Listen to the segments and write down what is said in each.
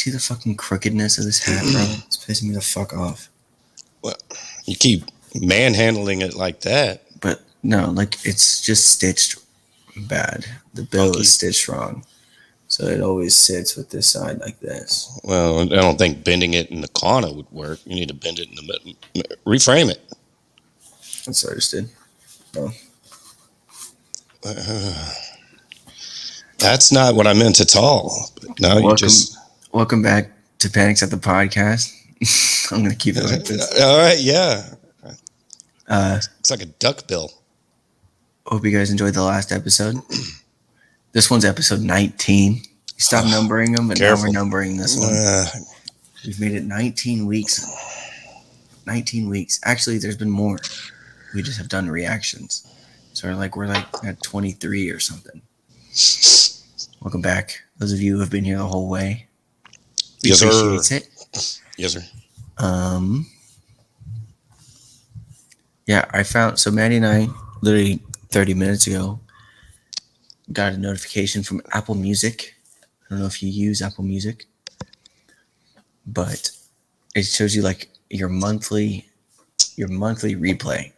see the fucking crookedness of this hat, bro? It's pissing me the fuck off. Well, you keep manhandling it like that. But no, like it's just stitched bad. The bill is stitched wrong. So it always sits with this side like this. Well, I don't think bending it in the corner would work. You need to bend it in the middle. Reframe it. That's what I just did. Oh. That's not what I meant at all. No, welcome back to Panics at the Podcast. I'm gonna keep it like this. All right, yeah. It's like a duck bill. Hope you guys enjoyed the last episode. This one's episode 19. You stopped numbering them, but now we're numbering this one. We've made it 19 weeks. 19 weeks. Actually, there's been more. We just have done reactions. So we're like at 23 or something. Welcome back. Those of you who have been here the whole way. Yes, sir. Appreciate it. Yes, sir. Yeah, I found, so Maddie and I, literally 30 minutes ago, got a notification from Apple Music. I don't know if you use Apple Music, but it shows you like your monthly replay.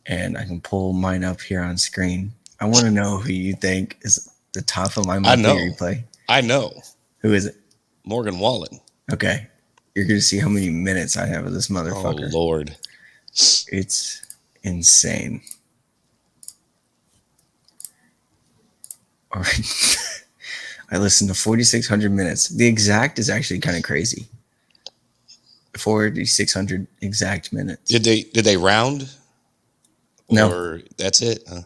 And I can pull mine up here on screen. I want to know who you think is the top of my monthly replay. I know. Who is it? Morgan Wallen. Okay. You're going to see how many minutes I have of this motherfucker. Oh, Lord. It's insane. All right. I listened to 4,600 minutes. The exact is actually kind of crazy. 4,600 exact minutes. Did they round? No. Or that's it? Huh?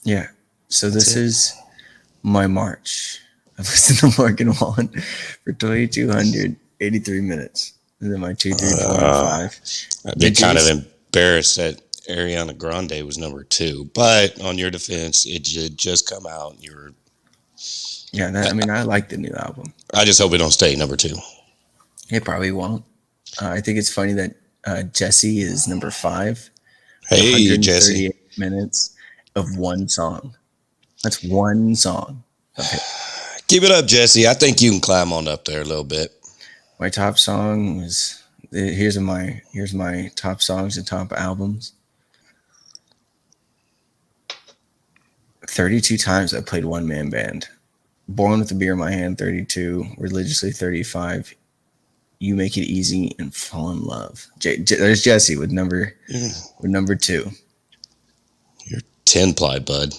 Yeah. So this is my March. I've listened to Morgan Wallen for 2,283 minutes. And then my 2, 3, 4, and 5. I've been kind of embarrassed that Ariana Grande was number 2. But on your defense, it did just come out. And you were... Yeah, I like the new album. I just hope it don't stay number 2. It probably won't. I think it's funny that Jesse is number 5. Hey, Jesse. Minutes of one song. That's one song. Okay. Keep it up, Jesse. I think you can climb on up there a little bit. My top song was here's my top songs and top albums. 32 times I played One Man Band. Born with a Beer in My Hand, 32. Religiously, 35. You Make It Easy and Fall in Love. There's Jesse with number 2. You're 10-ply, bud.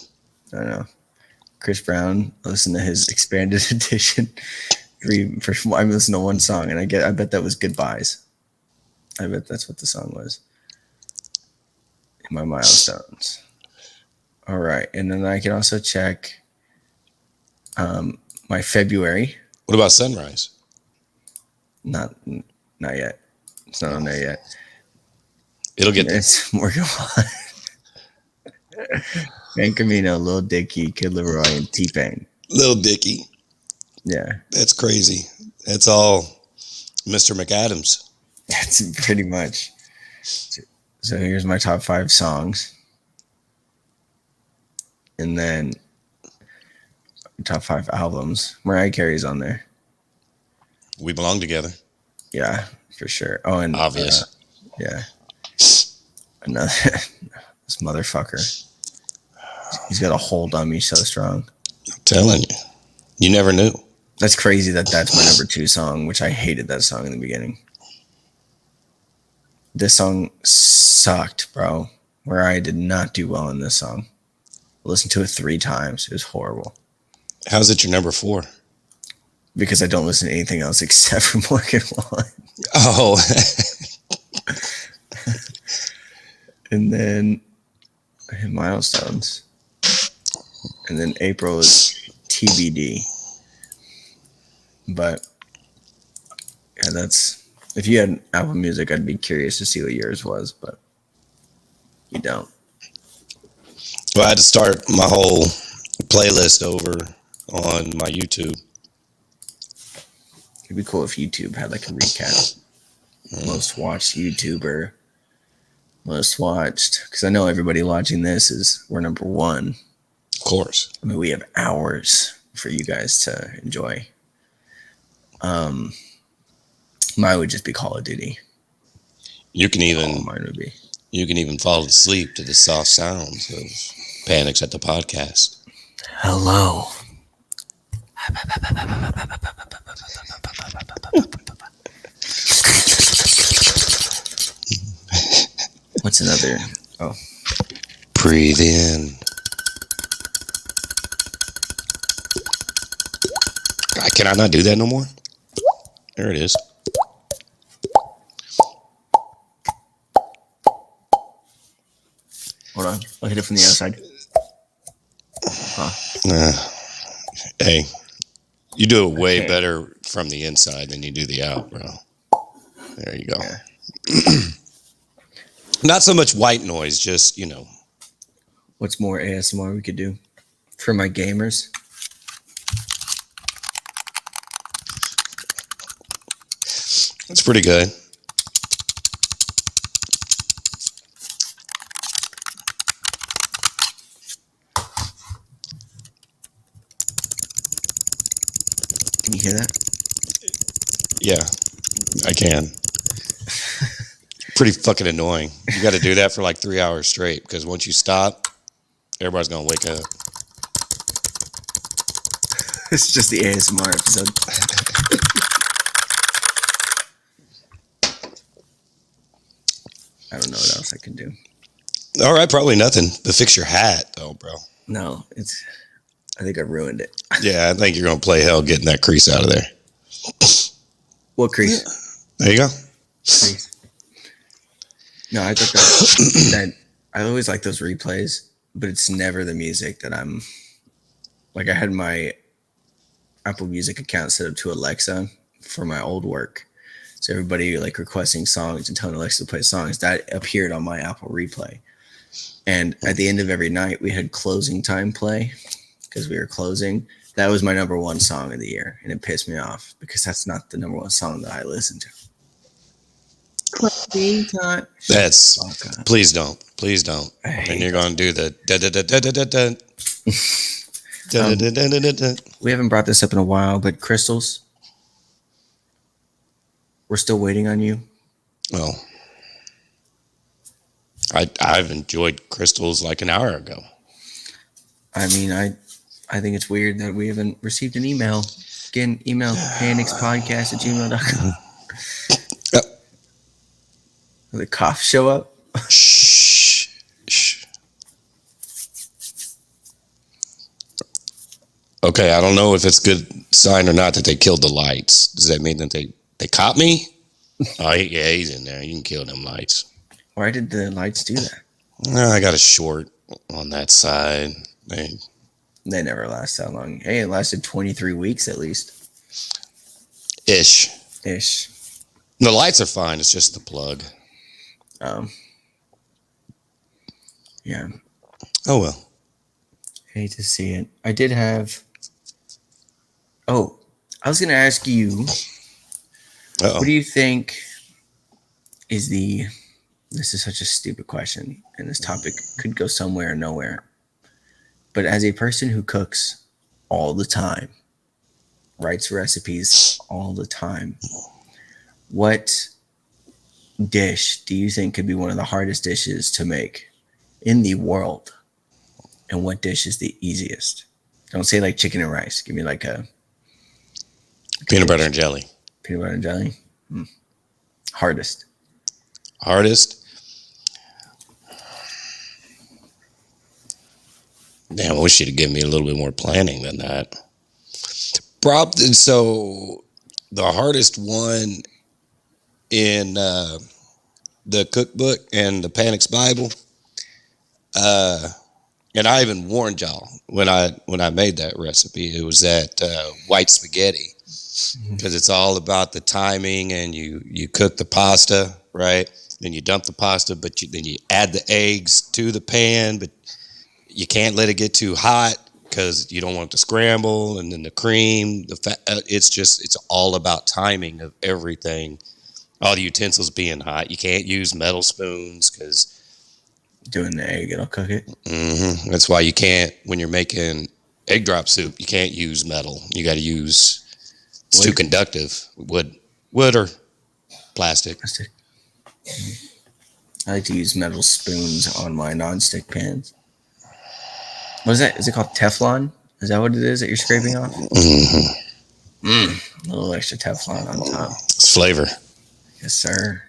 I know. Chris Brown, listen to his expanded edition. I listened to one song, and I bet that was Goodbyes. I bet that's what the song was. My milestones. All right, and then I can also check my February. What about Sunrise? Not yet. It's not on there yet. It'll get there. It's Morgan Wallen. Man Camino, Lil Dicky, Kid Leroy, and T-Pain. Lil Dicky. Yeah. That's crazy. That's all Mr. McAdams. That's pretty much. So here's my top 5 songs. And then top 5 albums. Mariah Carey's on there. We Belong Together. Yeah, for sure. Oh, and obvious. Yeah. Another this motherfucker. He's got a hold on me so strong. I'm telling you. You never knew. That's crazy that's my number 2 song, which I hated that song in the beginning. This song sucked, bro. Mariah did not do well in this song. I listened to it 3 times. It was horrible. How's it your number 4? Because I don't listen to anything else except for Morgan Wallen. Oh. And then I hit milestones. And then April is TBD. But yeah, that's, if you had Apple Music, I'd be curious to see what yours was, but you don't. Well, I had to start my whole playlist over on my YouTube. It'd be cool if YouTube had like a recap. Most watched YouTuber. Most watched. Because I know everybody watching this we're number 1. Of course. I mean, we have hours for you guys to enjoy. Mine would just be Call of Duty. You can even mine would be. You can even fall asleep to the soft sounds of Panics at the Podcast. Hello. What's another? Oh. Breathe in. Can I not do that no more? There it is. Hold on. I'll hit it from the outside. Hey, you do it way better from the inside than you do the out, bro. There you go. Yeah. Not so much white noise, just, you know. What's more ASMR we could do for my gamers? That's pretty good. Can you hear that? Yeah, I can. Pretty fucking annoying. You got to do that for like 3 hours straight because once you stop, everybody's going to wake up. It's just the ASMR episode. I don't know what else I can do. All right, probably nothing. But fix your hat, though, bro. No, I think I ruined it. Yeah, I think you're going to play hell getting that crease out of there. What crease? There you go. Crease. No, I thought that I always like those replays, but it's never the music that I'm like. I had my Apple Music account set up to Alexa for my old work, so everybody like requesting songs and telling Alexa to play songs that appeared on my Apple Replay. And at the end of every night, we had closing time play because we were closing. That was my number one song of the year, and it pissed me off because that's not the number one song that I listen to. Closing time. Please don't. And you're going to do the we haven't brought this up in a while, but crystals, we're still waiting on you. Well, I've enjoyed crystals like an hour ago. I mean, I think it's weird that we haven't received an email. Again, email panicspodcast@gmail.com. Will the cough show up? Shh. Okay, I don't know if it's a good sign or not that they killed the lights. Does that mean that they caught me? Oh, yeah, he's in there. You can kill them lights. Why did the lights do that? I got a short on that side. They never last that long. Hey, it lasted 23 weeks at least. Ish. The lights are fine. It's just the plug. Yeah. Oh, well. Hate to see it. I did have... Oh, I was going to ask you, what do you think is the... This is such a stupid question, and this topic could go somewhere or nowhere. But as a person who cooks all the time, writes recipes all the time, what dish do you think could be one of the hardest dishes to make in the world? And what dish is the easiest? Don't say like chicken and rice. Give me like a... Peanut butter and jelly. Peanut butter and jelly? Hardest. Damn, I wish you'd have given me a little bit more planning than that. So the hardest one in the cookbook and the Panics Bible, and I even warned y'all when I made that recipe, it was that white spaghetti, because it's all about the timing, and you cook the pasta, right? Then you dump the pasta, but then you add the eggs to the pan, but you can't let it get too hot because you don't want it to scramble, and then the cream, the fat. It's all about timing of everything. All the utensils being hot. You can't use metal spoons because doing the egg, it'll cook it. Mm-hmm. That's why you can't, when you're making egg drop soup, you can't use metal. You got to use It's too conductive. Wood or plastic. I like to use metal spoons on my non-stick pans. What is that? Is it called Teflon? Is that what it is that you're scraping off? Mm-hmm. A little extra Teflon on top. It's flavor. Yes, sir.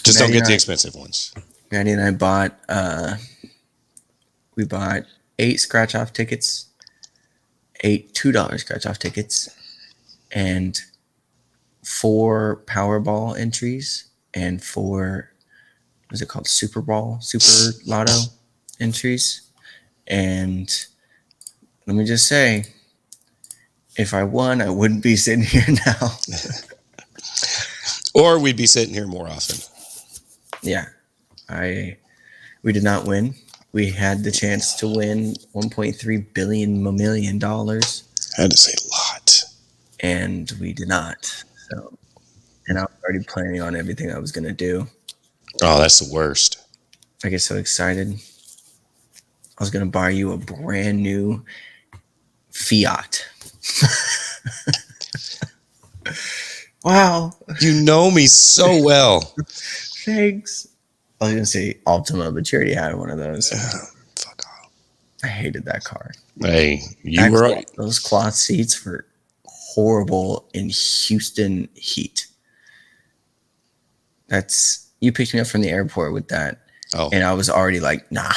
Just don't get the expensive ones. Maddie and I bought, we bought 8 scratch-off tickets, 8 $2 scratch-off tickets, and 4 Powerball entries, and 4, what is it called, Super Lotto entries. And let me just say, if I won, I wouldn't be sitting here now. Or we'd be sitting here more often. Yeah. We did not win. We had the chance to win $1.3 billion. I had to say a lot. And we did not. So, and I was already planning on everything I was going to do. Oh, that's the worst. I get so excited. I was going to buy you a brand new Fiat. Wow. You know me so well. Thanks. I was going to say Altima, but you already had one of those. Fuck off. I hated that car. Hey, those cloth seats were horrible in Houston heat. You picked me up from the airport with that. Oh. And I was already like, nah.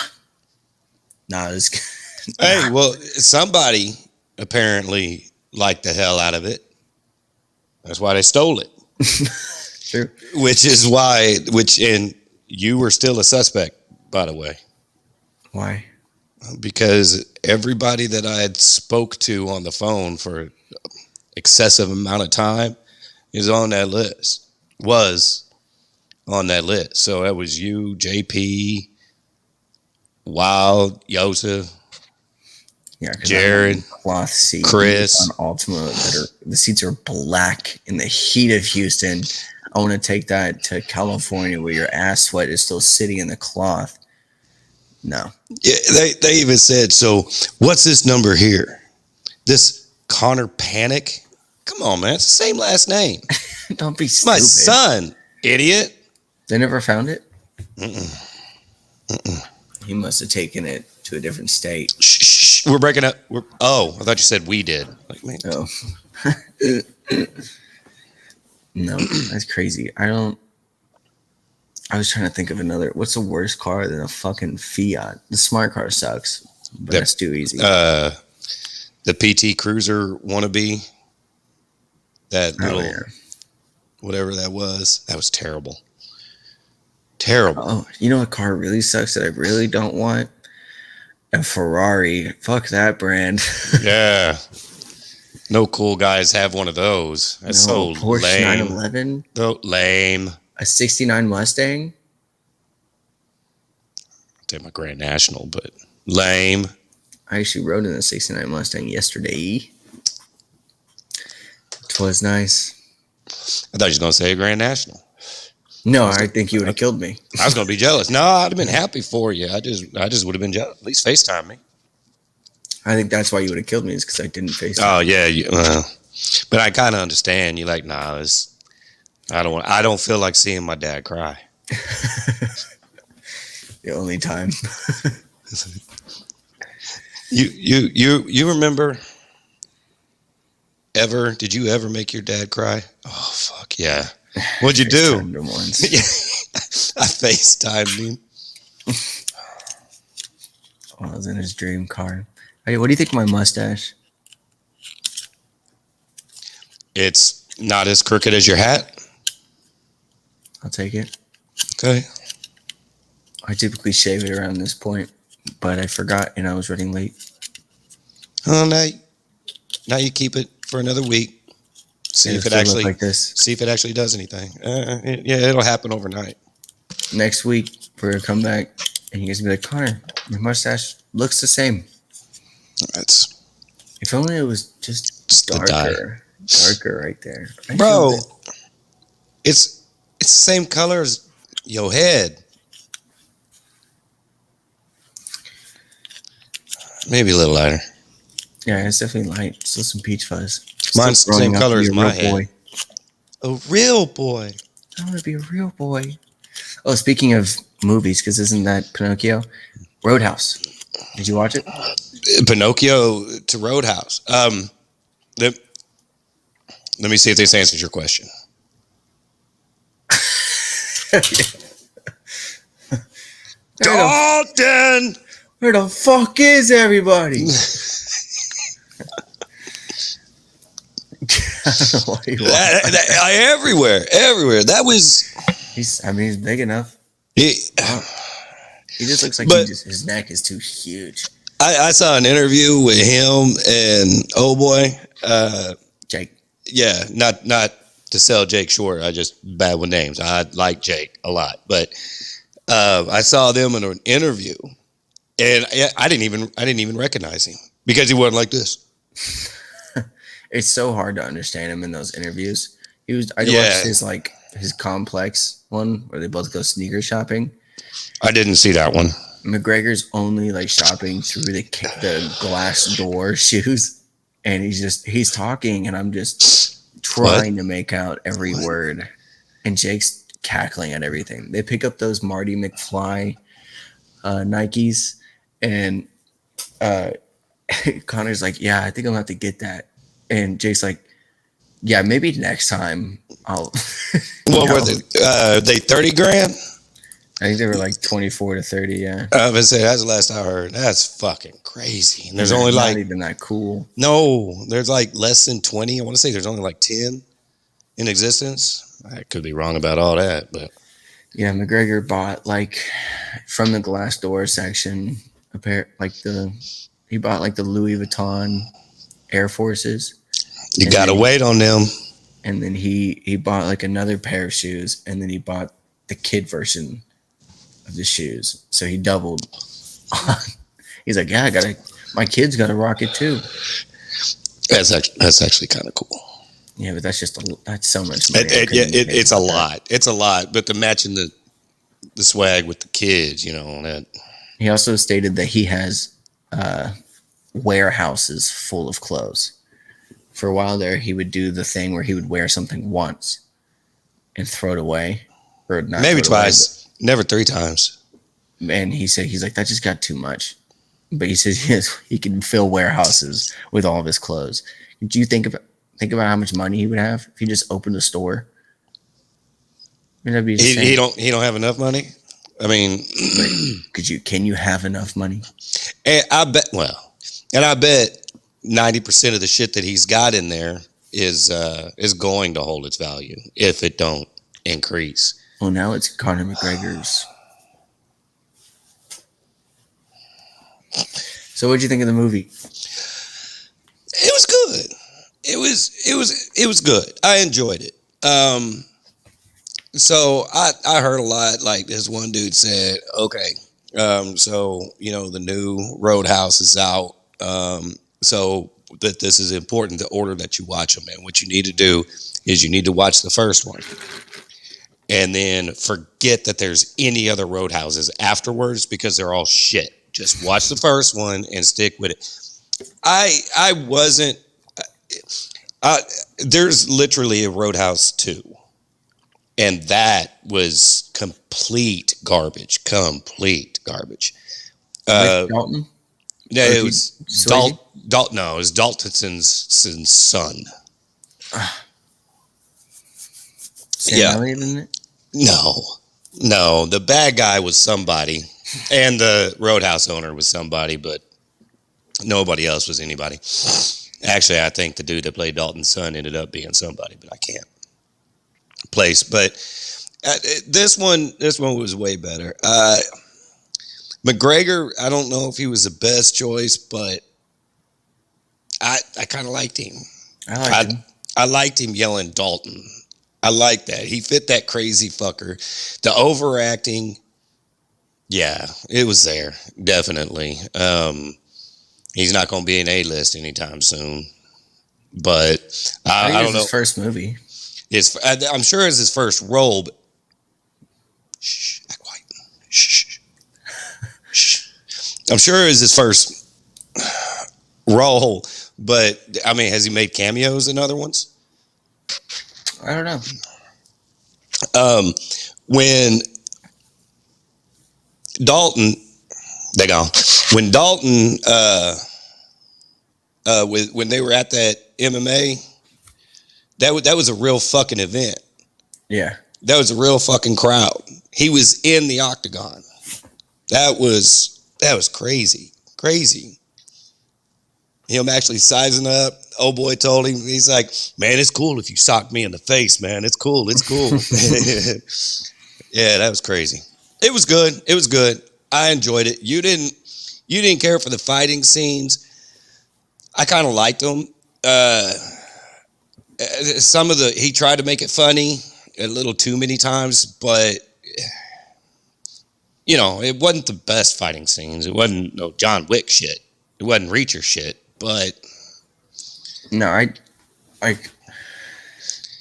Hey, well, somebody apparently liked the hell out of it. That's why they stole it. True. And you were still a suspect, by the way. Why? Because everybody that I had spoke to on the phone for excessive amount of time was on that list. So that was you, JP, Wild, Yosef, Jared, cloth seat, Chris. On Altima, the seats are black in the heat of Houston. I want to take that to California where your ass sweat is still sitting in the cloth. No. Yeah, they even said, so what's this number here? This Connor Panic? Come on, man. It's the same last name. Don't be stupid. My son, idiot. They never found it? He must have taken it to a different state. Shh. We're breaking up. I thought you said we did. Like, man. Oh. No, that's crazy. I was trying to think of another. What's the worst car than a fucking Fiat? The smart car sucks, but that's too easy. The PT Cruiser wannabe. That little, whatever that was terrible. Terrible. Oh, you know what car really sucks that I really don't want? A Ferrari. Fuck that brand. Yeah. No cool guys have one of those. That's so Porsche lame. 911. So lame. A 69 Mustang. I'll take my Grand National, but lame. I actually rode in a 69 Mustang yesterday. It was nice. I thought you were going to say a Grand National. No, I think you would have killed me. I was going to be jealous. No, I'd have been happy for you. I just would have been jealous. At least FaceTime me. I think that's why you would have killed me, is because I didn't FaceTime. Oh yeah, but I kind of understand. You're like, nah, I don't feel like seeing my dad cry. The only time. You remember? Did you ever make your dad cry? Oh fuck yeah. What'd you do? Once. I FaceTimed him. I was in his dream car. Hey, what do you think of my mustache? It's not as crooked as your hat. I'll take it. Okay. I typically shave it around this point, but I forgot and I was running late. Oh, now you keep it for another week. See if it actually does anything. It'll happen overnight. Next week we're gonna come back and you guys will be like, Connor, your mustache looks the same. If only it was just darker right there. Bro, it's the same color as your head. Maybe a little lighter. Yeah, it's definitely light. Still some peach fuzz. Mine's the same color as my head. boy. A real boy. I want to be a real boy. Oh, speaking of movies, because isn't that Pinocchio? Roadhouse. Did you watch it? Pinocchio to Roadhouse. Let me see if this answers your question. Dalton! Where the fuck is everybody? Everywhere. That was. He's big enough. He just looks like his neck is too huge. I saw an interview with him and Jake. Yeah, not to sell Jake short. I just bad with names. I like Jake a lot, but I saw them in an interview, and I didn't even recognize him because he wasn't like this. It's so hard to understand him in those interviews. I watched his complex one where they both go sneaker shopping. I didn't see that one. McGregor's only like shopping through the glass door shoes, and he's talking, and I'm just trying to make out every word, and Jake's cackling at everything. They pick up those Marty McFly Nikes, and Connor's like, "Yeah, I think I'm gonna have to get that." And Jake's like, "Yeah, maybe next time I'll." What were they 30 grand? I think they were like 24 to 30. Yeah. I was gonna say that's the last I heard. That's fucking crazy. And there's only not even that cool. No, there's like less than 20. I want to say there's only like 10 in existence. I could be wrong about all that, but yeah, McGregor bought like from the glass door section he bought like the Louis Vuitton Air Forces. You gotta wait on them. And then he bought like another pair of shoes, and then he bought the kid version of the shoes. So he doubled. He's like, yeah, my kid's got to rock it too. That's actually kind of cool. Yeah, but that's so much money. It's a lot. It's a lot. But to matching the swag with the kids, that. He also stated that he has warehouses full of clothes. For a while there, he would do the thing where he would wear something once and throw it away, or not. Maybe twice, never 3 times. And he's like, that just got too much. But he says he can fill warehouses with all of his clothes. Do you think about how much money he would have if he just opened a store? I mean, that'd be he don't have enough money. I mean, can you have enough money? And I bet 90% of the shit that he's got in there is going to hold its value if it don't increase. Well, now it's Conor McGregor's. So, what'd you think of the movie? It was good. It was good. I enjoyed it. So I heard a lot. Like this one dude said, okay, so the new Roadhouse is out. So that this is important, the order that you watch them in. What you need to do is you need to watch the first one and then forget that there's any other Roadhouses afterwards because they're all shit. Just watch the first one and stick with it. I wasn't. There's literally a Roadhouse 2, and that was complete garbage. Dalton? No, it was Dalton. No, it was Dalton's son. Sam Elliott in it? No. The bad guy was somebody, and the Roadhouse owner was somebody, but nobody else was anybody. Actually, I think the dude that played Dalton's son ended up being somebody, but I can't place. But this one was way better. McGregor, I don't know if he was the best choice, but I kind of liked him. I liked him yelling Dalton. I like that. He fit that crazy fucker. The overacting, yeah, it was there. Definitely. He's not going to be an A-list anytime soon. But I don't know. His first movie. I'm sure it's his first role. But shh, act quiet. Shh. I'm sure it was his first role. But I mean, has he made cameos in other ones? I don't know. When Dalton, they gone. When Dalton, when they were at that MMA, that was a real fucking event. Yeah. That was a real fucking crowd. He was in the octagon. That was crazy. Crazy. Him actually sizing up. Oh boy told him, he's like, man, it's cool if you sock me in the face, man. It's cool. It's cool. Yeah, that was crazy. It was good. It was good. I enjoyed it. You didn't care for the fighting scenes. I kind of liked them. Some of he tried to make it funny a little too many times, but it wasn't the best fighting scenes. It wasn't no John Wick shit. It wasn't Reacher shit, but no,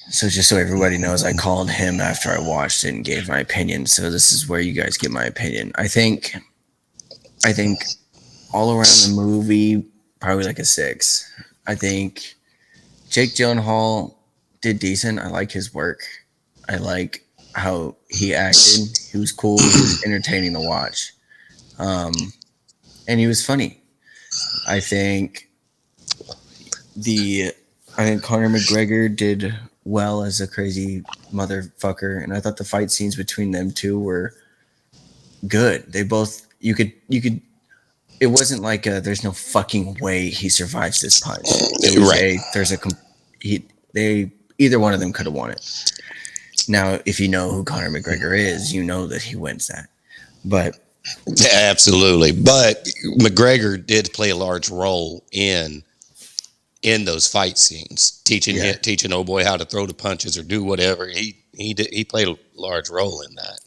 so just so everybody knows, I called him after I watched it and gave my opinion. So this is where you guys get my opinion. I think all around the movie, probably like a 6. I think Jake Gyllenhaal did decent. I like his work. I like how he acted. He was cool. He was entertaining to watch. And he was funny. I think Conor McGregor did well as a crazy motherfucker, and I thought the fight scenes between them two were good. They both you could it wasn't like there's no fucking way he survives this punch. It was either one of them could have won it. Now, if you know who Conor McGregor is, you know that he wins that. But yeah, absolutely. But McGregor did play a large role in those fight scenes, teaching old boy how to throw the punches or do whatever. He played a large role in that.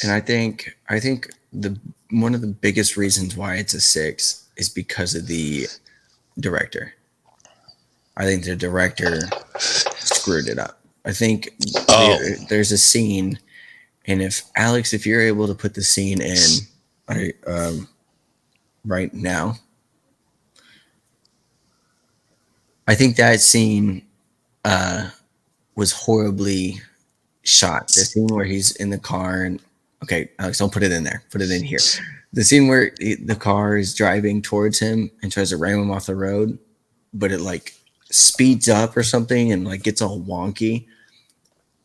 And I think one of the biggest reasons why it's a 6 is because of the director. I think the director screwed it up. I think there's a scene, and if you're able to put the scene in right now, I think that scene was horribly shot. The scene where he's in the car and okay, Alex, don't put it in there. Put it in here. The scene where the car is driving towards him and tries to ram him off the road, but it like speeds up or something and like gets all wonky.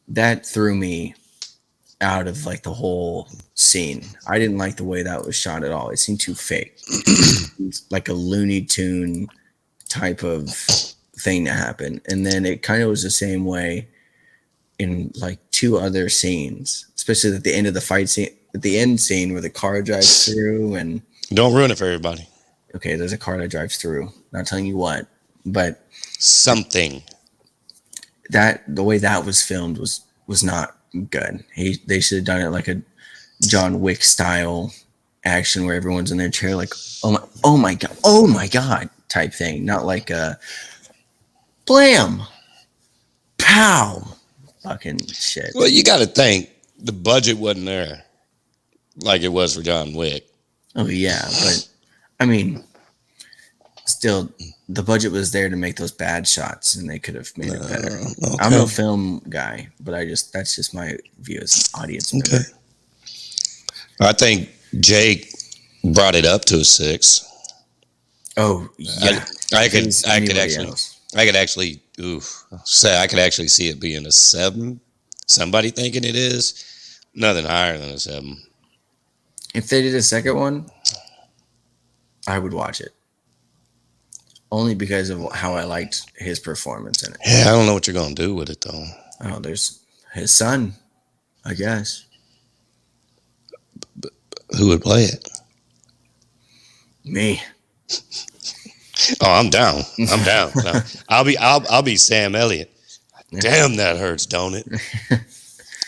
That threw me out of like the whole scene. I didn't like the way that was shot at all. It seemed too fake. Like a Looney Tune type of thing to happen. And then it kind of was the same way in like 2 other scenes, especially at the end of the fight scene, at the end scene where the car drives through. And don't ruin it for everybody. Okay, there's a car that drives through. Not telling you what, but something. That the way that was filmed was not good. They should have done it like a John Wick style action where everyone's in their chair like oh my god type thing, not like a blam pow fucking shit. Well, you got to think the budget wasn't there like it was for John Wick. Oh yeah, but I mean, still, the budget was there to make those bad shots, and they could have made it better. Okay. I'm no film guy, but that's just my view as an audience member. Okay. I think Jake brought it up to a 6. Oh yeah, I could actually see it being a 7. Somebody thinking it is. Nothing higher than a 7. If they did a second one, I would watch it. Only because of how I liked his performance in it. Yeah, I don't know what you're going to do with it, though. Oh, there's his son, I guess. But who would play it? Me. Oh, I'm down. I'm down. I'll be Sam Elliott. Damn, that hurts, don't it?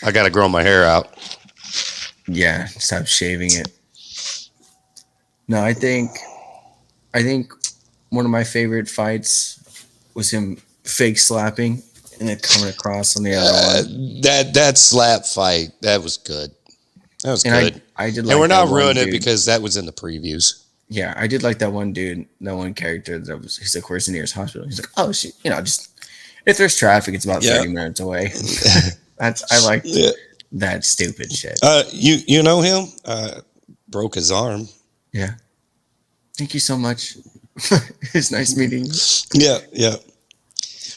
I got to grow my hair out. Yeah, stop shaving it. No, I think one of my favorite fights was him fake slapping and then coming across on the other one. That slap fight, that was good. That was good. I did like and we're not ruining it because that was in the previews. Yeah, I did like that one dude, that one character that was. He's like, "Where's the nearest hospital?" He's like, "Oh, she, just if there's traffic, it's about 30 minutes away." I liked Yeah. that stupid shit. You know him? Broke his arm. Yeah. Thank you so much. It's nice meeting you. Yeah.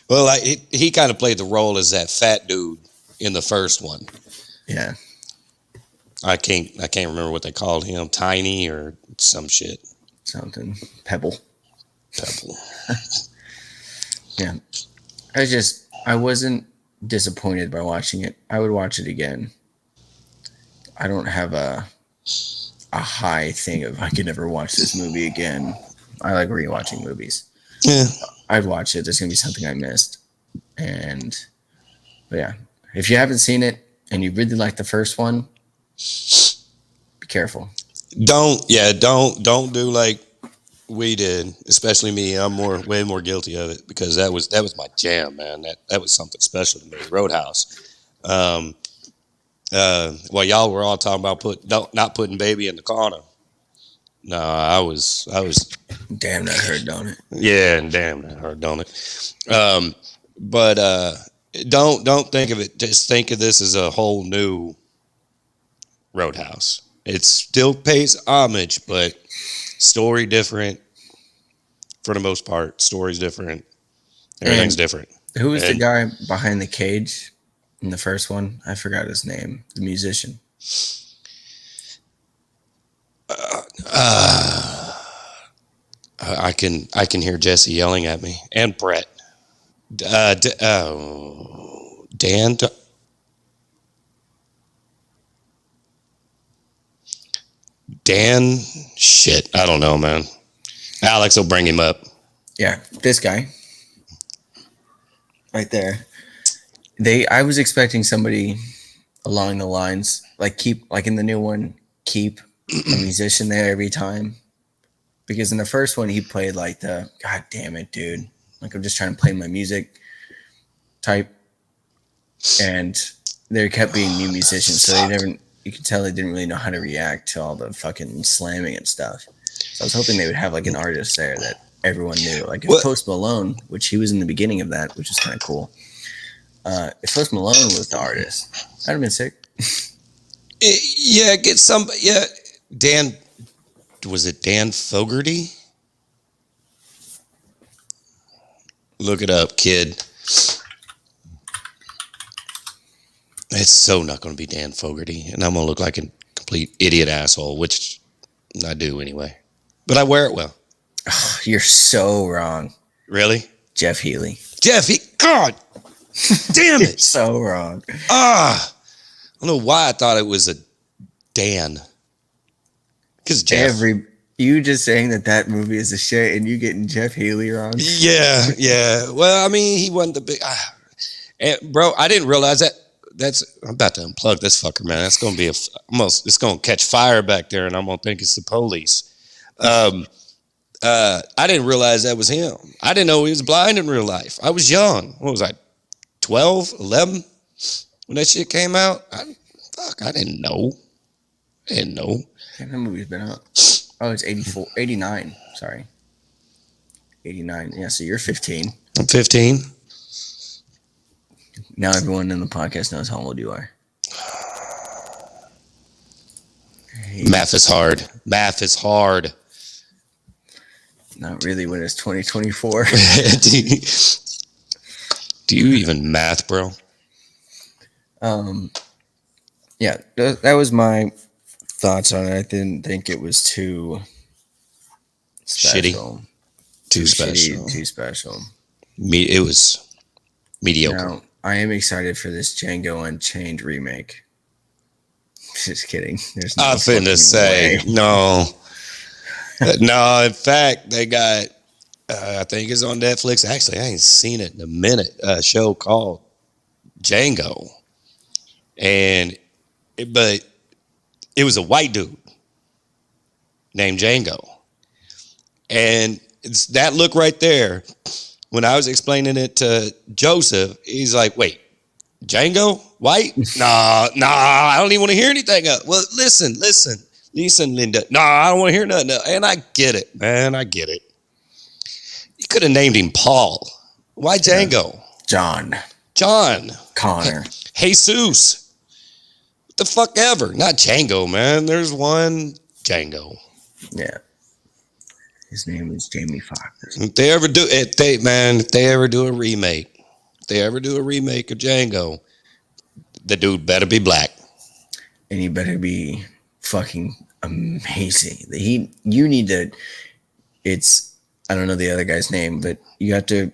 Well, he kind of played the role as that fat dude in the first one. Yeah. I can't remember what they called him, Tiny or some shit. Something. Pebble. Pebble. Yeah. I wasn't disappointed by watching it. I would watch it again. I don't have a high thing of I could never watch this movie again. I like rewatching movies. Yeah. I'd watch it. There's gonna be something I missed. But yeah. If you haven't seen it and you really like the first one, be careful. Don't do like we did, especially me. I'm way more guilty of it because that was my jam, man. That was something special to me. Roadhouse. While y'all were all talking about not putting baby in the corner. No, I was. Damn, that hurt, don't it? Yeah, and damn, that hurt, don't it? But don't think of it. Just think of this as a whole new Roadhouse. It still pays homage, but story different for the most part. Story's different. Everything's different. Who was the guy behind the cage in the first one? I forgot his name. The musician. I can hear Jesse yelling at me and Brett. Dan. Dan. Shit, I don't know, man. Alex will bring him up. Yeah, this guy. Right there. I was expecting somebody along the lines like in the new one, keep a musician there every time. Because in the first one he played like the God damn it, dude. Like I'm just trying to play my music type. And there kept being new musicians, so you could tell they didn't really know how to react to all the fucking slamming and stuff. So I was hoping they would have like an artist there that everyone knew. Like if Post Malone, which he was in the beginning of that, which is kind of cool. If Post Malone was the artist, that'd have been sick. Yeah, get some. Yeah, Dan. Was it Dan Fogarty? Look it up, kid. It's so not going to be Dan Fogarty, and I'm going to look like a complete idiot asshole, which I do anyway. But I wear it well. Oh, you're so wrong. Really? Jeff Healey. God damn it. So wrong. I don't know why I thought it was a Dan. Because Jeff. You just saying that movie is a shit and you getting Jeff Healey wrong? Yeah. Well, I mean, he wasn't the big... bro, I didn't realize that. I'm about to unplug this fucker, man. That's going to be it's going to catch fire back there, and I'm going to think it's the police. I didn't realize that was him. I didn't know he was blind in real life. I was young. What was I, 12, 11 when that shit came out? I didn't know. That movie's been out. Oh, it's 89. Sorry. 89. Yeah, so you're 15. I'm 15. Now everyone in the podcast knows how old you are. Math is hard. Not really when it's 2024. Do you even math, bro? Yeah, that was my thoughts on it. I didn't think it was too special. Too special. Too special. It was mediocre. Now, I am excited for this Django Unchained remake. Just kidding. There's no I'm finna say way. no. No, in fact, they got. I think it's on Netflix. Actually, I ain't seen it in a minute. A show called Django, but it was a white dude named Django, and it's that look right there. When I was explaining it to Joseph, he's like, "Wait, Django, white? Nah, I don't even want to hear anything else." Well, listen. Lisa and Linda. No, I don't want to hear nothing else. And I get it, man. I get it. You could have named him Paul. Why Django? John. Connor. Jesus. What the fuck ever? Not Django, man. There's one Django. Yeah. His name is Jamie Foxx. If they ever do a remake, of Django, the dude better be black. And he better be fucking amazing. I don't know the other guy's name, but you have to,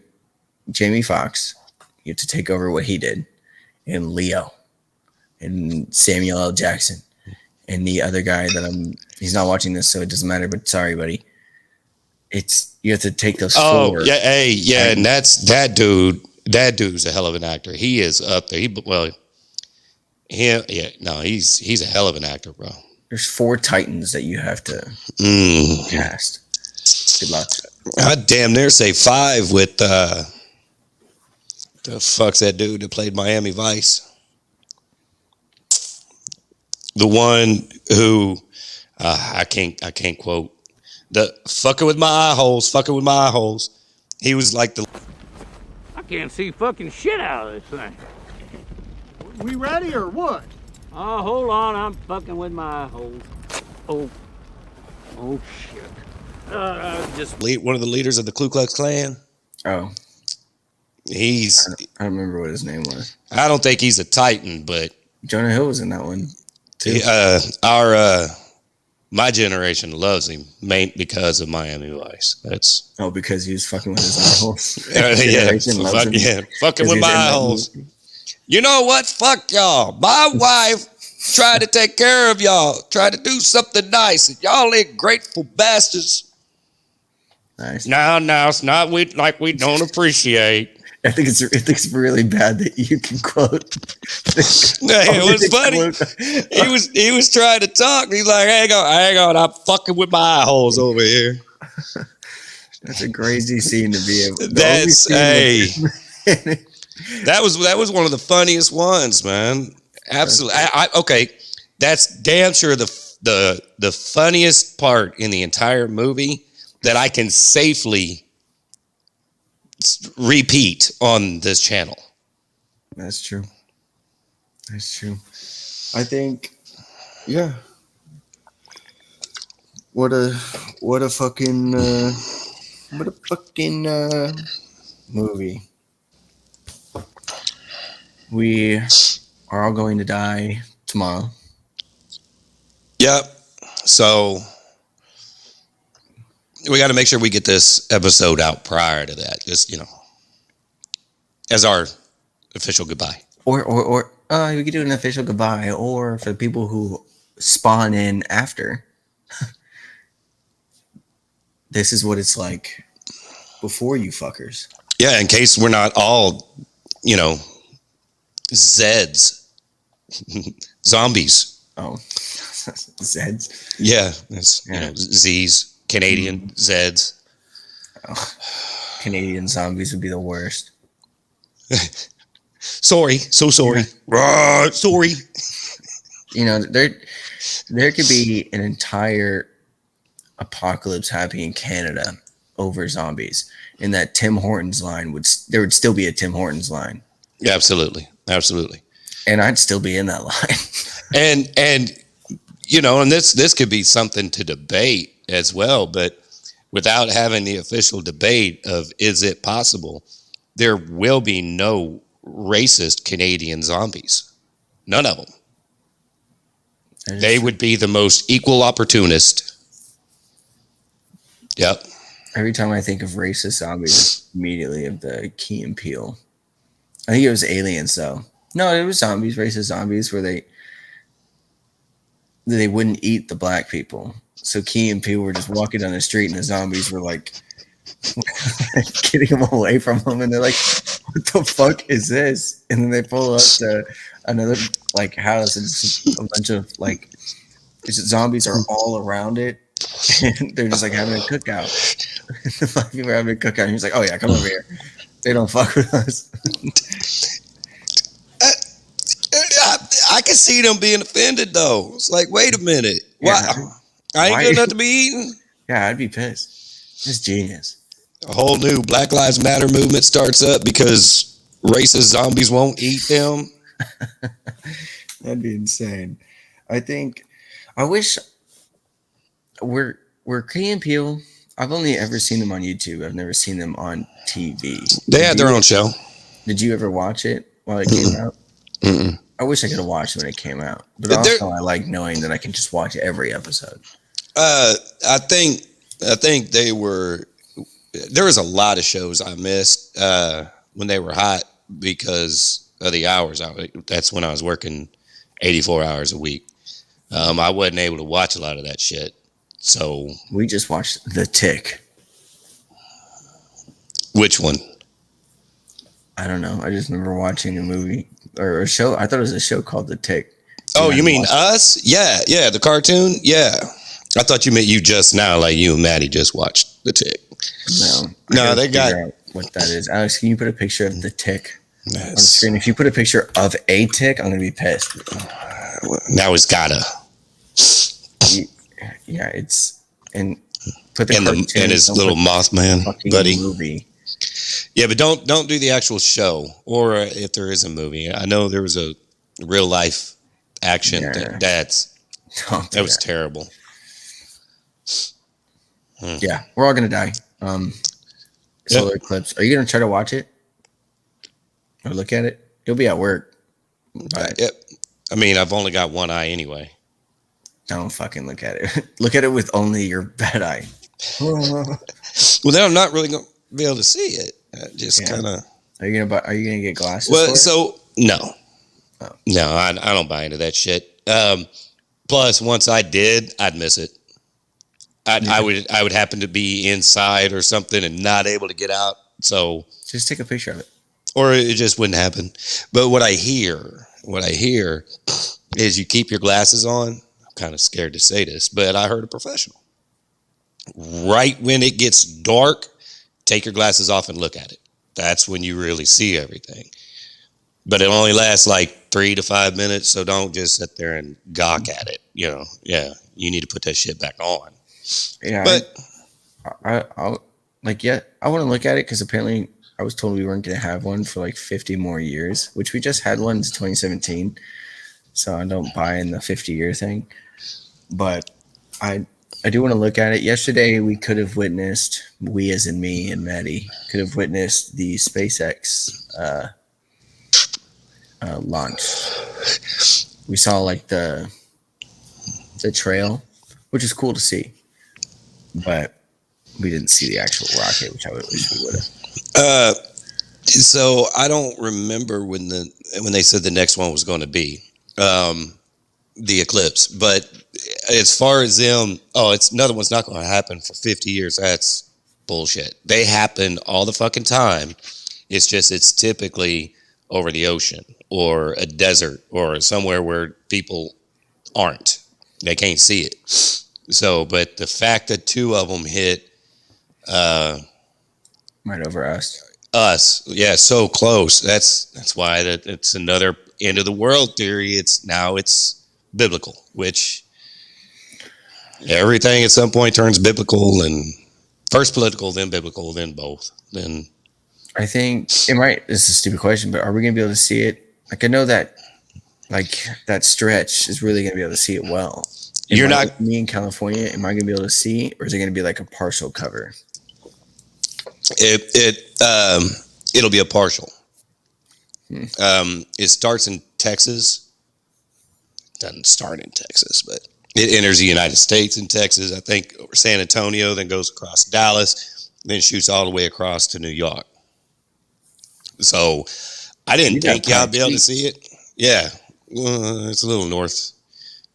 Jamie Foxx, you have to take over what he did, and Leo, and Samuel L. Jackson, and the other guy he's not watching this, so it doesn't matter, but sorry, buddy. You have to take those four. Yeah, and that's that dude. That dude's a hell of an actor. He is up there. He's a hell of an actor, bro. There's 4 titans that you have to cast. Good luck. I damn near say 5 with the fuck's that dude that played Miami Vice? The one who I can't quote. The fucking with my eye holes. He was like I can't see fucking shit out of this thing. We ready or what? Oh, hold on, I'm fucking with my eye holes. Oh shit. Just one of the leaders of the Ku Klux Klan. Oh. I don't remember what his name was. I don't think he's a Titan, but Jonah Hill was in that one too. My generation loves him because of Miami Vice. That's because he was fucking with his eye holes. Fucking with my eye holes. You know what? Fuck y'all. My wife tried to take care of y'all, tried to do something nice, and y'all ain't grateful bastards. Nice. No, it's not we don't appreciate. I think it's really bad that you can quote. It was funny. He was trying to talk. He's like, hang on, I'm fucking with my eye holes over here. That's a crazy scene to be able. That was one of the funniest ones, man. Absolutely. Okay, that's damn sure the funniest part in the entire movie that I can safely repeat on this channel. That's true. I think, yeah. What a fucking movie. We are all going to die tomorrow. Yep. So we got to make sure we get this episode out prior to that. Just, as our official goodbye. Or we could do an official goodbye, or for the people who spawn in after. This is what it's like before you fuckers. Yeah, in case we're not all, Zeds. Zombies. Oh. Zeds? Yeah. Z's. Canadian Zeds. Oh. Canadian zombies would be the worst. Sorry. So sorry. Yeah. Sorry. There could be an entire apocalypse happening in Canada over zombies. And that Tim Hortons line there would still be a Tim Hortons line. Yeah, absolutely. And I'd still be in that line. and this could be something to debate as well, but without having the official debate of is it possible, there will be no racist Canadian zombies. None of them. They would be the most equal opportunist. Yep. Every time I think of racist zombies, immediately of the Key and Peele. I think it was aliens, though. No, it was zombies, racist zombies, where they wouldn't eat the black people. So Key and Peele were just walking down the street, and the zombies were like getting them away from them, and they're like, "What the fuck is this?" And then they pull up to another house, and it's just a bunch of zombies are all around it, and they're just having a cookout. The black people are having a cookout, and he's like, "Oh yeah, come over here. They don't fuck with us." I can see them being offended though. It's like, wait a minute. What? I ain't good enough to be eaten. Yeah, I'd be pissed. It's genius. A whole new Black Lives Matter movement starts up because racist zombies won't eat them. That'd be insane. I wish we're Key and Peele. I've only ever seen them on YouTube. I've never seen them on TV. They had their own show. Did you ever watch it while it came out? Mm-mm. I wish I could have watched it when it came out. But also I like knowing that I can just watch every episode. I think they were. There was a lot of shows I missed when they were hot because of the hours. That's when I was working 84 hours a week. I wasn't able to watch a lot of that shit. So we just watched The Tick. Which one? I don't know. I just remember watching a movie or a show. I thought it was a show called The Tick. Oh, you mean Us? Yeah, the cartoon? Yeah. I thought you meant you just now, like you and Maddie just watched The Tick. No, they got what that is. Alex, can you put a picture of The Tick on the screen? If you put a picture of a tick, I'm gonna be pissed. Now it's gotta. Yeah, it's and put and his little Mothman buddy. Movie. Yeah, but don't do the actual show, or if there is a movie. I know there was a real life action that was terrible. Yeah, we're all gonna die. Solar eclipse. Are you gonna try to watch it or look at it? You'll be at work. Yep. I mean, I've only got one eye anyway. Don't fucking look at it. Look at it with only your bad eye. Well, then I'm not really gonna be able to see it. Just kind of. Are you gonna get glasses? Well, no, I don't buy into that shit. Plus, once I did, I'd miss it. I would happen to be inside or something and not able to get out. So just take a picture of it, or it just wouldn't happen. But what I hear is you keep your glasses on. I'm kind of scared to say this, but I heard a professional. Right when it gets dark, take your glasses off and look at it. That's when you really see everything. But it only lasts like 3 to 5 minutes, so don't just sit there and gawk at it. You need to put that shit back on. Yeah, but I want to look at it because apparently I was told we weren't going to have one for like 50 more years, which we just had one in 2017. So I don't buy in the 50-year thing. But I do want to look at it. Yesterday we could have witnessed, we as in me and Maddie, could have witnessed the SpaceX launch. We saw like the trail, which is cool to see. But we didn't see the actual rocket, which I wish we would have. So I don't remember when they said the next one was going to be the eclipse. But as far as them, it's another one's not going to happen for 50 years. That's bullshit. They happen all the fucking time. It's typically over the ocean or a desert or somewhere where people aren't. They can't see it. So, but the fact that 2 of them hit right over us, so close. That's why it's another end of the world theory. It's biblical, which everything at some point turns biblical, and first political, then biblical, then both. Then I think it might. This is a stupid question, but are we gonna be able to see it? Like I know that, like that stretch is really gonna be able to see it well. You're not me in California. Am I going to be able to see, or is it going to be like a partial cover? It'll be a partial. It starts in Texas. Doesn't start in Texas, but it enters the United States in Texas. I think over San Antonio, then goes across Dallas, then shoots all the way across to New York. So I didn't think y'all be able to see it. Yeah, it's a little north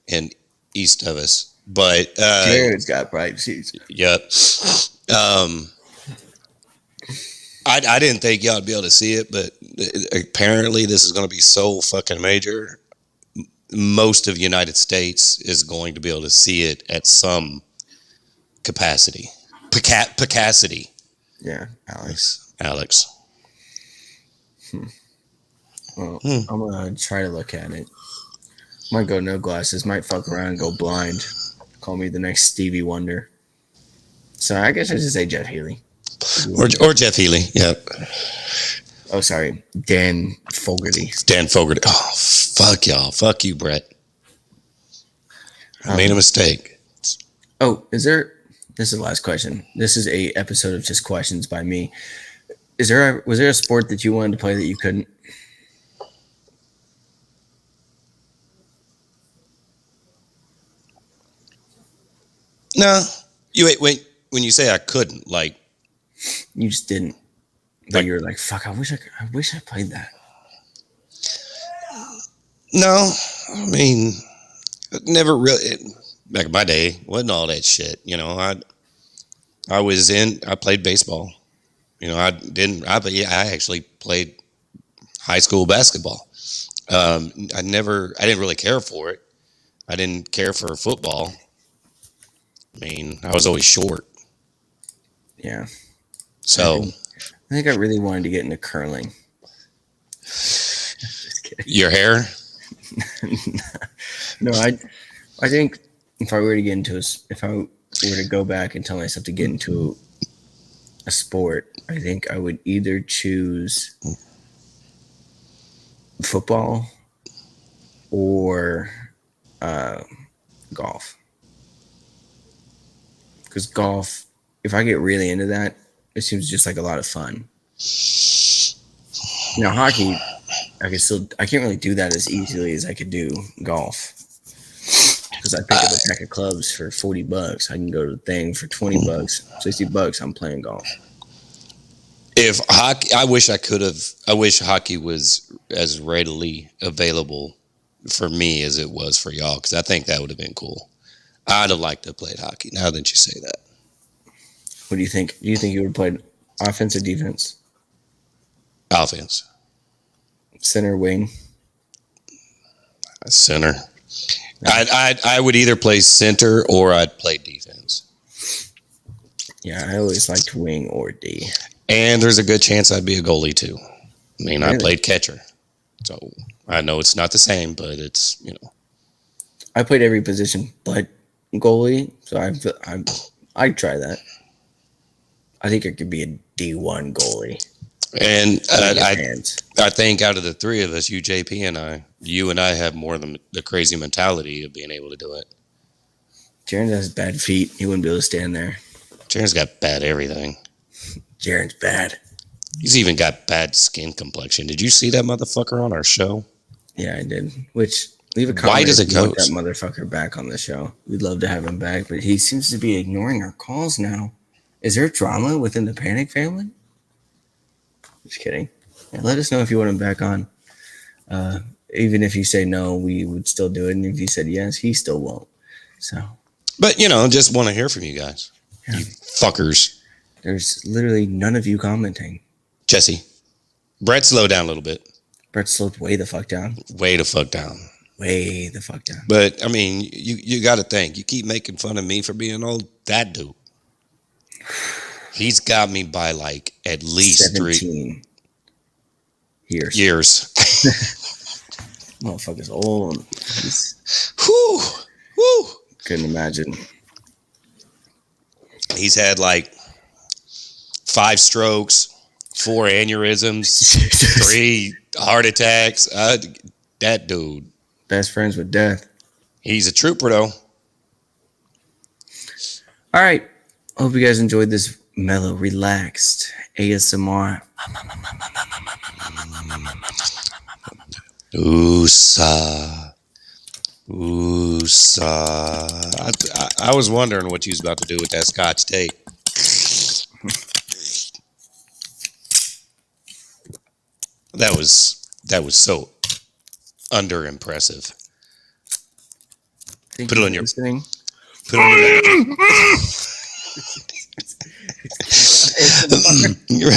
and east of us, but Jared's got bright seats. Yep. I didn't think y'all would be able to see it, but apparently this is going to be so fucking major. Most of the United States is going to be able to see it at some capacity. Picacity. Yeah, Alex. Well, I'm gonna try to look at it. Might go no glasses. Might fuck around and go blind. Call me the next Stevie Wonder. So I guess I should say Jeff Healy. Or Jeff Healy. Yeah. Oh, sorry. Dan Fogarty. Dan Fogarty. Oh, fuck y'all. Fuck you, Brett. I made a mistake. Oh, this is the last question. This is a episode of just questions by me. Was there a sport that you wanted to play that you couldn't? No. You wait. When you say I couldn't, like, You just didn't. But you were like, fuck, I wish I played that. no. I mean, never really. Back in my day, wasn't all that shit. You know, I played baseball. You know, I actually played high school basketball. I didn't really care for it. I didn't care for football. I mean, I was always short. Yeah. So I think I really wanted to get into curling. Just kidding. Your hair? No, I think if I were to get into if I were to go back and tell myself to get into a sport, I think I would either choose football or golf. Because golf, if I get really into that, it seems just like a lot of fun. Now, hockey, I can't really do that as easily as I could do golf. Because I pick up a pack of clubs for $40. I can go to the thing for $20, $60. I'm playing golf. If hockey, I wish hockey was as readily available for me as it was for y'all, because I think that would have been cool. I'd have liked to have played hockey. Now that you say that, what do you think? Do you think you would have played offense or defense? Offense. Center, wing. Center. I would either play center or I'd play defense. Yeah, I always liked wing or D. And there's a good chance I'd be a goalie too. I mean, Really? I played catcher, so I know it's not the same, but it's, you know. I played every position but goalie, so I'd try that. I think it could be a D1 goalie. And I think out of the three of us, you, JP, and you and I have more than the crazy mentality of being able to do it. Jaron has bad feet. He wouldn't be able to stand there. Jaren's got bad everything. Jaron's bad. He's even got bad skin complexion. Did you see that motherfucker on our show? Yeah, I did. Which, leave a comment Why does it if you want go? that motherfucker back on the show. We'd love to have him back, but he seems to be ignoring our calls now. Is there drama within the Panic family? Just kidding. Yeah, let us know if you want him back on. Even if you say no, we would still do it. And if you said yes, he still won't. So, But, you know, just want to hear from you guys. Yeah. You fuckers. There's literally none of you commenting. Jesse, Brett, slow down a little bit. Brett slowed way the fuck down. Way the fuck down. Way the fuck down. But, I mean, you got to think. You keep making fun of me for being old. That dude. He's got me by, like, at least 17 years. Motherfucker's old. Whew. Couldn't imagine. He's had, like, 5 strokes, 4 aneurysms, 3 heart attacks. That dude. Best friends with death. He's a trooper, though. All right. Hope you guys enjoyed this mellow, relaxed ASMR. Oosa. I was wondering what you was about to do with that Scotch tape. That was so under impressive. Put it on your listening. Put it on your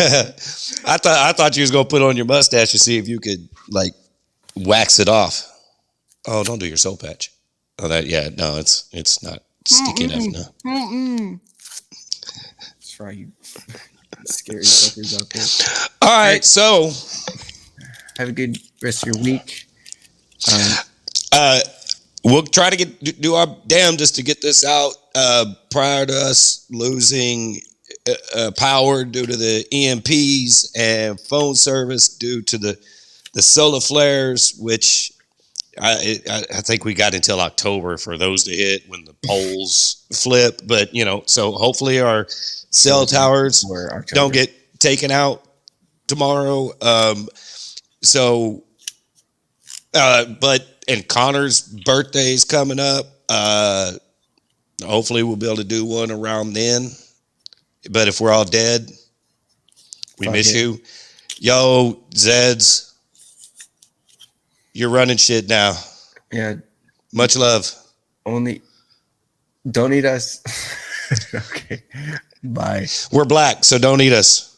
I thought you was gonna put it on your mustache to see if you could, like, wax it off. Oh, don't do your soul patch. Oh, it's not sticky enough. No. That's right, you scary fuckers out there. All right, so have a good rest of your week. we'll try to do our damnedest to get this out prior to us losing power due to the EMPs and phone service due to the solar flares, which I think we got until October for those to hit when the poles flip. But, so hopefully our cell towers don't get taken out tomorrow. And Connor's birthday is coming up. Hopefully we'll be able to do one around then. But if we're all dead, we miss you. Yo, Zeds, you're running shit now. Yeah. Much love. Only don't eat us. Okay. Bye. We're black, so don't eat us.